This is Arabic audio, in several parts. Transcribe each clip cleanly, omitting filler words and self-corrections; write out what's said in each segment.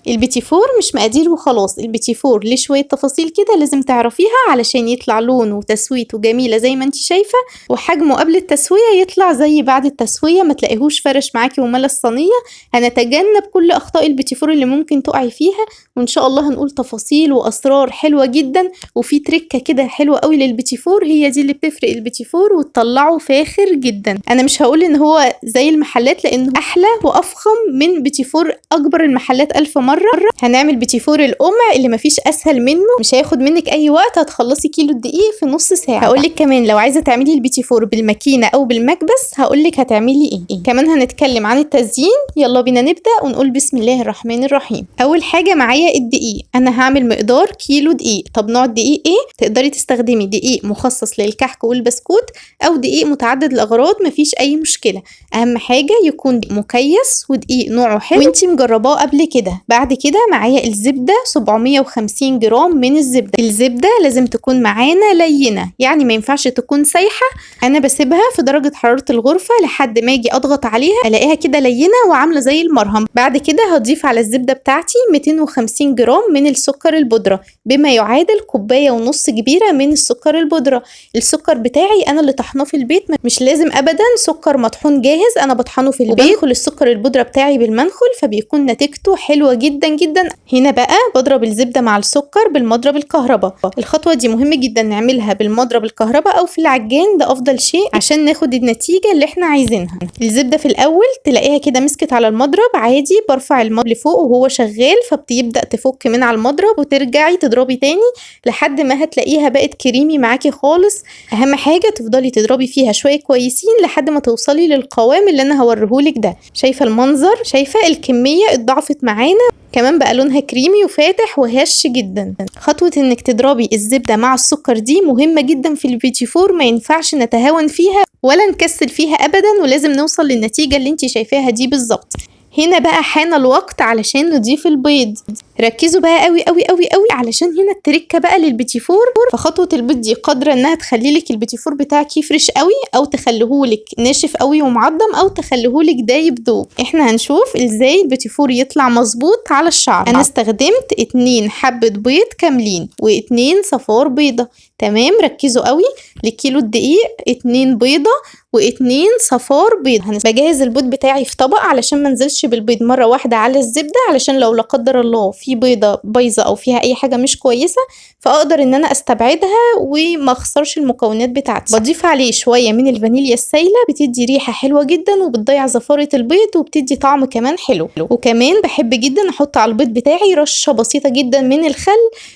البيتي فور مش مقادير وخلاص، البيتي فور ليه شوية تفاصيل كده لازم تعرفيها علشان يطلع لونه وتسويته جميلة زي ما انت شايفة، وحجمه قبل التسوية يطلع زي بعد التسوية، ما تلاقيهوش فرش معاكي وملا الصينية. هنتجنب كل اخطاء البيتي فور اللي ممكن تقعي فيها، وان شاء الله هنقول تفاصيل واسرار حلوة جدا، وفي تركة كده حلوة قوي للبيتي فور، هي دي اللي بتفرق البيتي فور وتطلعه فاخر جدا. انا مش هقول ان هو زي المحلات لانه احلى وافخم من بيتي فور اكبر المحلات 1000 مرة. هنعمل بيتي فور القمع اللي مفيش اسهل منه، مش هياخد منك اي وقت، هتخلصي كيلو الدقيق في نص ساعة. هقولك كمان لو عايزة تعملي البيتي فور بالماكينة او بالمكبس هقولك هتعملي ايه. كمان هنتكلم عن التزيين. يلا بينا نبدأ ونقول بسم الله الرحمن الرحيم. اول حاجة معايا الدقيق، انا هعمل مقدار كيلو دقيق. طب نوع الدقيق ايه؟ تقدري تستخدمي دقيق مخصص للكحك والبسكوت او دقيق متعدد الاغراض، مفيش اي مشكلة، اهم حاجة يكون مكيس ودقيق نوعه حلو وانتي مجرباه قبل كده. بعد كده معايا الزبدة 750 جرام من الزبدة لازم تكون معانا لينة، يعني ما ينفعش تكون سايحة. انا بسيبها في درجة حرارة الغرفة لحد ما اجي اضغط عليها الاقيها كده لينة وعاملة زي المرهم. بعد كده هضيف على الزبدة بتاعتي 250 جرام من السكر البودرة، بما يعادل كوباية ونص كبيرة من السكر البودرة. السكر بتاعي انا اللي طحناه في البيت، مش لازم ابدا سكر مطحون جاهز، انا بطحنه في البيت وبنخل السكر البودرة بتاعي بالمنخل فبيكون نتيجته حلوة جدا جدا. هنا بقى بضرب الزبدة مع السكر بالمضرب الكهرباء. الخطوة دي مهمة جدا نعملها بالمضرب الكهرباء او في العجان، ده افضل شيء عشان ناخد النتيجة اللي احنا عايزينها. الزبدة في الاول تلاقيها كده مسكت على المضرب عادي، برفع المضرب لفوق وهو شغال فبتبدأ تفك من على المضرب وترجعي تضربي تاني لحد ما هتلاقيها بقت كريمي معاكي خالص. اهم حاجة تفضلي تضربي فيها شوية كويسين لحد ما توصلي للقوام اللي انا هوريهولك ده. شايفة المنظر؟ شايفة الكمية اتضاعفت معانا، كمان بقى لونها كريمي وفاتح وهش جدا. خطوة انك تضربي الزبدة مع السكر دي مهمة جدا في البيتي فور، ما ينفعش نتهاون فيها ولا نكسل فيها ابدا، ولازم نوصل للنتيجة اللي انتي شايفاها دي بالظبط. هنا بقى حان الوقت علشان نضيف البيض. ركزوا بقى قوي قوي قوي قوي علشان هنا التركه بقى للبيتي فور. فخطوه البيض دي قادره انها تخلي لك البيتي فور بتاعك يفرش قوي، او تخليهولك ناشف قوي ومعضم، او تخليهولك دايب دوب. احنا هنشوف ازاي البيتي فور يطلع مظبوط على الشعر. انا استخدمت 2 حبه بيض كاملين و2 صفار بيضه. تمام، ركزوا قوي. لكيلو الدقيق 2 بيضه و2 صفار بيض. بجهز البيض بتاعي في طبق علشان ما انزلش بالبيض مره واحده على الزبده، علشان لو لا قدر الله في بيضه بايظه او فيها اي حاجه مش كويسه فاقدر ان انا استبعدها وما اخسرش المكونات بتاعتي. بضيف عليه شويه من الفانيليا السايله، بتدي ريحه حلوه جدا وبتضيع زفاره البيض وبتدي طعم كمان حلو. وكمان بحب جدا احط على البيض بتاعي رشه بسيطه جدا من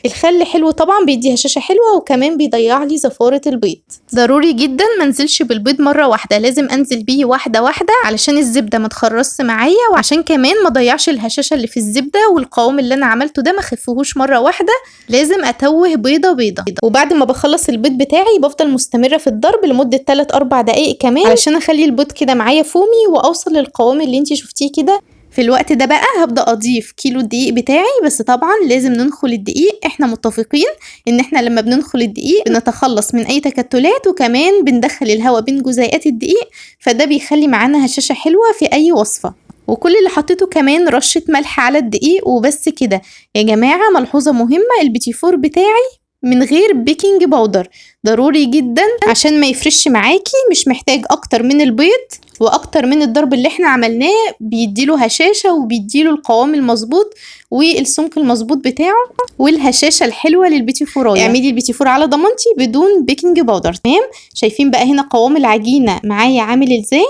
الخل حلو طبعا، بيدي هشاشه حلوه وكمان بيضيع لي زفاره البيض. ضروري جدا ما انزلش بالبيض مره واحده، لازم انزل بيه واحده واحده علشان الزبده ما تخرصش معايا، وعشان كمان ما ضيعش الهشاشه اللي في الزبده، والقوام اللي انا عملته ده ما خفهوش مره واحده، لازم اتوه بيضه بيضه. وبعد ما بخلص البيض بتاعي بفضل مستمره في الضرب لمده 3-4 دقائق كمان علشان اخلي البيض كده معايا فومي واوصل للقوام اللي انتي شفتيه كده. في الوقت ده بقى هبدأ أضيف كيلو الدقيق بتاعي، بس طبعا لازم ننخل الدقيق. احنا متفقين ان احنا لما بننخل الدقيق بنتخلص من اي تكتلات، وكمان بندخل الهواء بين جزيئات الدقيق، فده بيخلي معانا هشاشة حلوة في اي وصفة. وكل اللي حطيته كمان رشة ملح على الدقيق وبس كده. يا جماعة ملحوظة مهمة، البيتي فور بتاعي من غير بيكنج باودر، ضروري جدا عشان ما يفرش معاكي، مش محتاج اكتر من البيض واكتر من الضرب اللي احنا عملناه، بيديله هشاشة وبيديله القوام المظبوط والسمك المظبوط بتاعه والهشاشة الحلوة للبيتي فورايه. اعملي البيتي فور على ضمانتي بدون بيكنج باودر. تمام، شايفين بقى هنا قوام العجينة معايا عامل ازاي؟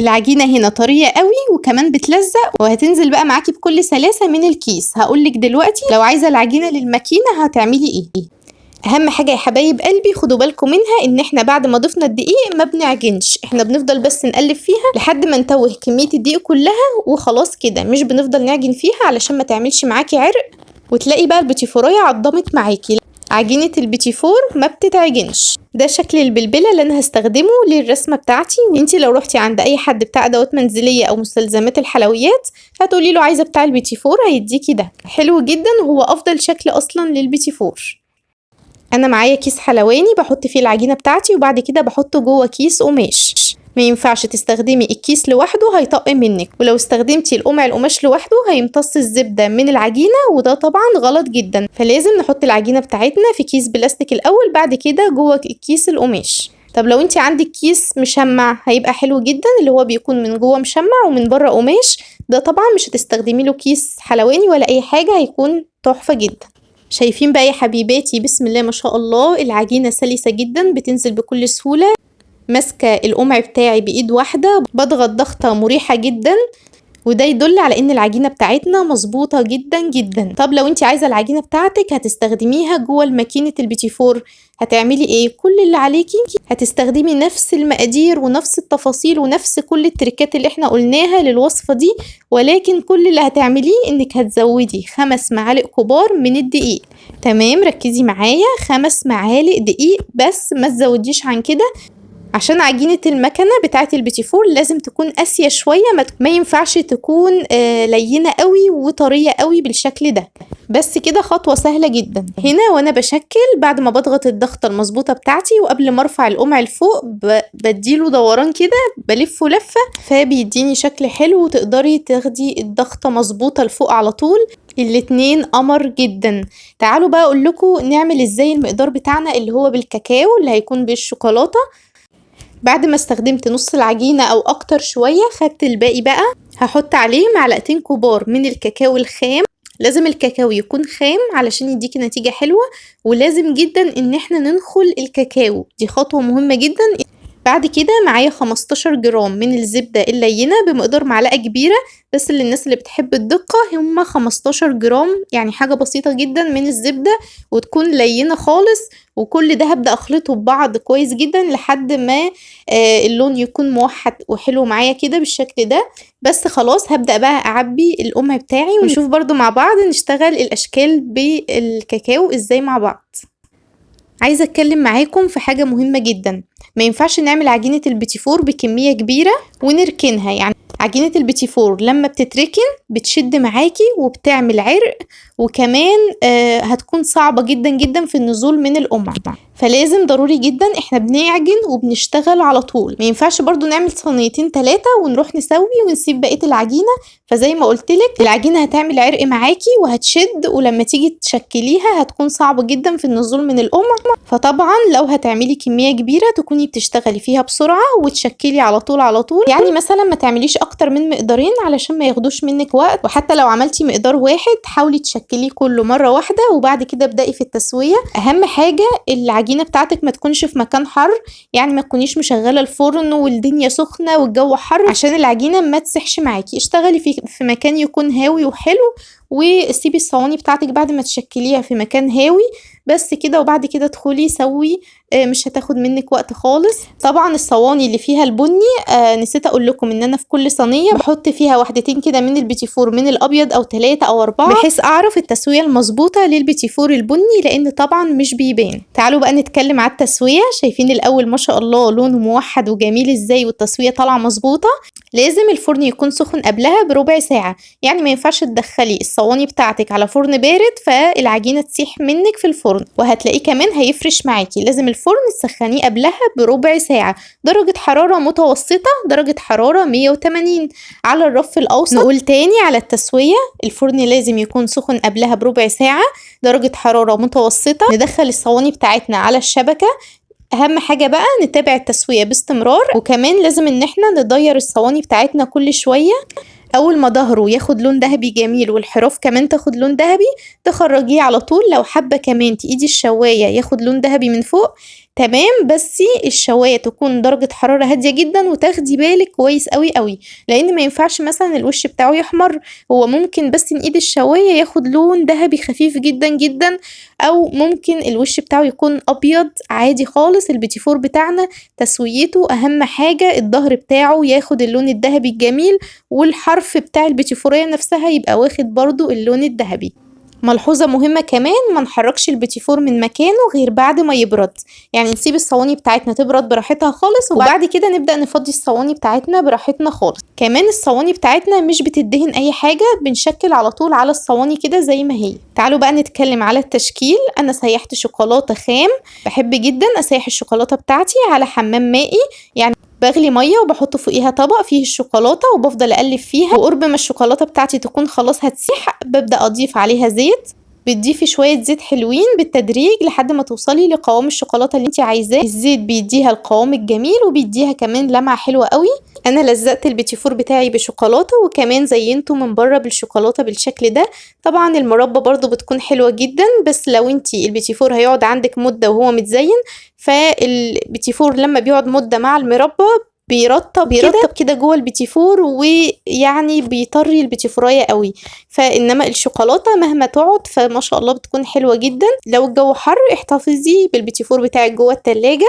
العجينة هنا طرية قوي وكمان بتلزق وهتنزل بقى معاكي بكل سلاسة من الكيس. هقولك دلوقتي لو عايزة العجينة للماكينة هتعملي ايه. اهم حاجه يا حبايب قلبي خدوا بالكم منها، ان احنا بعد ما ضفنا الدقيق ما بنعجنش، احنا بنفضل بس نقلب فيها لحد ما نتوه كميه الدقيق كلها وخلاص كده، مش بنفضل نعجن فيها علشان ما تعملش معاكي عرق وتلاقي بقى البيتي فورايه عضمت معاكي. عجينه البيتي فور ما بتتعجنش. ده شكل البلبله اللي انا هستخدمه للرسمه بتاعتي. وانتي لو رحتي عند اي حد بتاع ادوات منزليه او مستلزمات الحلويات هتقولي له عايزه بتاع البيتي فور هيديكي ده. حلو جدا وهو افضل شكل اصلا للبيتي فور. انا معايا كيس حلواني بحط فيه العجينه بتاعتي، وبعد كده بحطه جوه كيس قماش. ما ينفعش تستخدمي الكيس لوحده هيطق منك، ولو استخدمتي القماش لوحده هيمتص الزبدة من العجينة وده طبعا غلط جدا. فلازم نحط العجينة بتاعتنا في كيس بلاستيك الأول، بعد كده جوه الكيس القماش. طب لو انت عندك كيس مشمع هيبقى حلو جدا، اللي هو بيكون من جوه مشمع ومن بره قماش، ده طبعا مش هتستخدمي له كيس حلواني ولا اي حاجة، هيكون تحفة جدا. شايفين بقى يا حبيباتي بسم الله ما شاء الله العجينة سلسة جدا بتنزل بكل سهولة. ماسكة القمع بتاعي بإيد واحدة، بضغط ضغطة مريحة جدا، وده يدل على ان العجينة بتاعتنا مظبوطة جدا جدا. طب لو انت عايزة العجينة بتاعتك هتستخدميها جوه الماكينة البيتي فور، هتعملي ايه؟ كل اللي عليكي هتستخدمي نفس المقادير ونفس التفاصيل ونفس كل التركات اللي احنا قلناها للوصفة دي، ولكن كل اللي هتعمليه انك هتزودي 5 معالق كبار من الدقيق. تمام، ركزي معايا، 5 معالق دقيق بس، ما تزوديش عن كده، عشان عجينة المكنة بتاعة البيتي فور لازم تكون قاسية شوية، ما ينفعش تكون لينة قوي وطرية قوي بالشكل ده. بس كده خطوة سهلة جدا. هنا وانا بشكل بعد ما بضغط الضغطة المظبوطة بتاعتي وقبل ما ارفع القمع لفوق بديله دوران كده، بلفه لفة فبيديني شكل حلو، وتقدري تاخدي الضغطة مظبوطة لفوق على طول. الاتنين قمر جدا. تعالوا بقى اقول لكم نعمل ازاي المقدار بتاعنا اللي هو بالكاكاو اللي هيكون بالشوكولاتة. بعد ما استخدمت نص العجينة او اكتر شوية، خدت الباقي بقى هحط عليه معلقتين كبار من الكاكاو الخام. لازم الكاكاو يكون خام علشان يديكي نتيجة حلوة، ولازم جدا ان احنا ننخل الكاكاو، دي خطوة مهمة جدا. بعد كده معايا 15 جرام من الزبدة اللينة بمقدار معلقة كبيرة، بس للناس اللي بتحب الدقة هم 15 جرام، يعني حاجة بسيطة جدا من الزبدة وتكون لينة خالص. وكل ده هبدأ اخلطه ببعض كويس جدا لحد ما اللون يكون موحد وحلو معايا كده بالشكل ده. بس خلاص هبدأ بقى اعبي القمع بتاعي، ونشوف برضو مع بعض نشتغل الاشكال بالكاكاو ازاي مع بعض. عايزة اتكلم معاكم في حاجة مهمة جدا، ما ينفعش نعمل عجينة البيتي فور بكمية كبيرة ونركنها. يعني عجينة البيتي فور لما بتتركن بتشد معاكي وبتعمل عرق، وكمان هتكون صعبة جدا جدا في النزول من القمع. فلازم ضروري جدا احنا بنعجن وبنشتغل على طول. ما ينفعش برضو نعمل صينيتين 3 ونروح نسوي ونسيب بقية العجينة، فزي ما قلتلك العجينة هتعمل عرق معاكي وهتشد، ولما تيجي تشكليها هتكون صعبة جدا في النزول من القمع. فطبعا لو هتعملي كمية كبيرة تكوني بتشتغلي فيها بسرعة وتشكلي على طول على طول، يعني مثلا ما تعمليش اكتر من مقدارين علشان ما ياخدوش منك وقت. وحتى لو عملتي مقدار واحد حاولي تشكليه كله مرة واحدة، وبعد كده ابدأي في التسوية. اهم حاجة العجينة بتاعتك ما تكونش في مكان حر، يعني ما تكونيش مشغلة الفرن والدنيا سخنة والجو حر عشان العجينة ما تسحش معاكي. اشتغلي في مكان يكون هاوي وحلو، وسيبي الصواني بتاعتك بعد ما تشكليها في مكان هاوي بس كده، وبعد كده ادخلي سوي، مش هتاخد منك وقت خالص. طبعا الصواني اللي فيها البني نسيت اقول لكم ان انا في كل صينيه بحط فيها واحدتين كده من البيتي فور من الابيض او 3 أو 4، بحيث اعرف التسويه المظبوطه للبيتي فور البني، لان طبعا مش بيبان. تعالوا بقى نتكلم على التسويه. شايفين الاول ما شاء الله لونه موحد وجميل ازاي، والتسويه طالعه مظبوطه. لازم الفرن يكون سخن قبلها بربع ساعه، يعني ما ينفعش تدخلي الصواني بتاعتك على فرن بارد فالعجينه تسيح منك في الفرن، وهتلاقيه كمان هيفرش معاكي. لازم الفرن تسخنيه قبلها بربع ساعه، درجه حراره متوسطه، درجه حراره 180 على الرف الاوسط. نقول تاني على التسويه، الفرن لازم يكون سخن قبلها بربع ساعه، درجه حراره متوسطه. ندخل الصواني بتاعتنا على الشبكه. اهم حاجة بقى نتابع التسوية باستمرار، وكمان لازم ان احنا ندير الصواني بتاعتنا كل شوية. اول ما ظهره ياخد لون ذهبي جميل والحراف كمان تاخد لون ذهبي تخرجيه على طول. لو حابة كمان تقيدي الشواية ياخد لون ذهبي من فوق تمام، بس الشواية تكون درجة حرارة هادية جدا، وتاخدي بالك كويس قوي قوي، لان ما ينفعش مثلا الوش بتاعه يحمر، هو ممكن بس نقيد الشواية ياخد لون ذهبي خفيف جدا جدا، او ممكن الوش بتاعه يكون ابيض عادي خالص. البيتي فور بتاعنا تسويته اهم حاجة الظهر بتاعه ياخد اللون الذهبي الجميل، والحرف بتاع البيتي فورية نفسها يبقى واخد برضو اللون الذهبي. ملحوظة مهمة كمان، ما نحركش البيتي فور من مكانه غير بعد ما يبرد، يعني نسيب الصواني بتاعتنا تبرد براحتها خالص، وبعد كده نبدأ نفضي الصواني بتاعتنا براحتنا خالص. كمان الصواني بتاعتنا مش بتدهن اي حاجة، بنشكل على طول على الصواني كده زي ما هي. تعالوا بقى نتكلم على التشكيل. انا سيحت شوكولاتة خام، بحب جدا اسيح الشوكولاتة بتاعتي على حمام مائي، يعني بغلي ميه وبحط فوقيها طبق فيه الشوكولاته وبفضل اقلب فيها، وقرب ما الشوكولاته بتاعتي تكون خلاص هتسيح ببدا اضيف عليها زيت. بتضيفي شويه زيت حلوين بالتدريج لحد ما توصلي لقوام الشوكولاته اللي انت عايزاه. الزيت بيديها القوام الجميل وبيديها كمان لمعه حلوه قوي. انا لزقت البيتي فور بتاعي بشوكولاته وكمان زينته من بره بالشوكولاته بالشكل ده. طبعا المربى برضو بتكون حلوه جدا، بس لو انت البيتي فور هيقعد عندك مده وهو متزين، فالبيتي فور لما بيقعد مده مع المربى بيرطب كده جوه البيتي فور، ويعني بيطري البيتي فورايه قوي. فانما الشوكولاته مهما تقعد فما شاء الله بتكون حلوه جدا. لو الجو حر احتفظي بالبيتي فور بتاعك جوه التلاجة.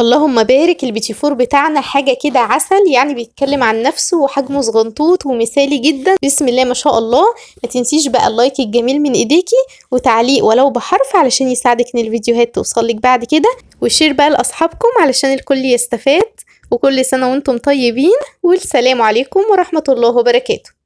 اللهم بارك، البيتي فور بتاعنا حاجه كده عسل، يعني بيتكلم عن نفسه وحجمه صغنطوط ومثالي جدا. بسم الله ما شاء الله. ما تنسيش بقى اللايك الجميل من ايديكي وتعليق ولو بحرف علشان يساعدك ان الفيديوهات توصلك بعد كده، وشير بقى لاصحابكم علشان الكل يستفاد. وكل سنة وانتم طيبين، والسلام عليكم ورحمة الله وبركاته.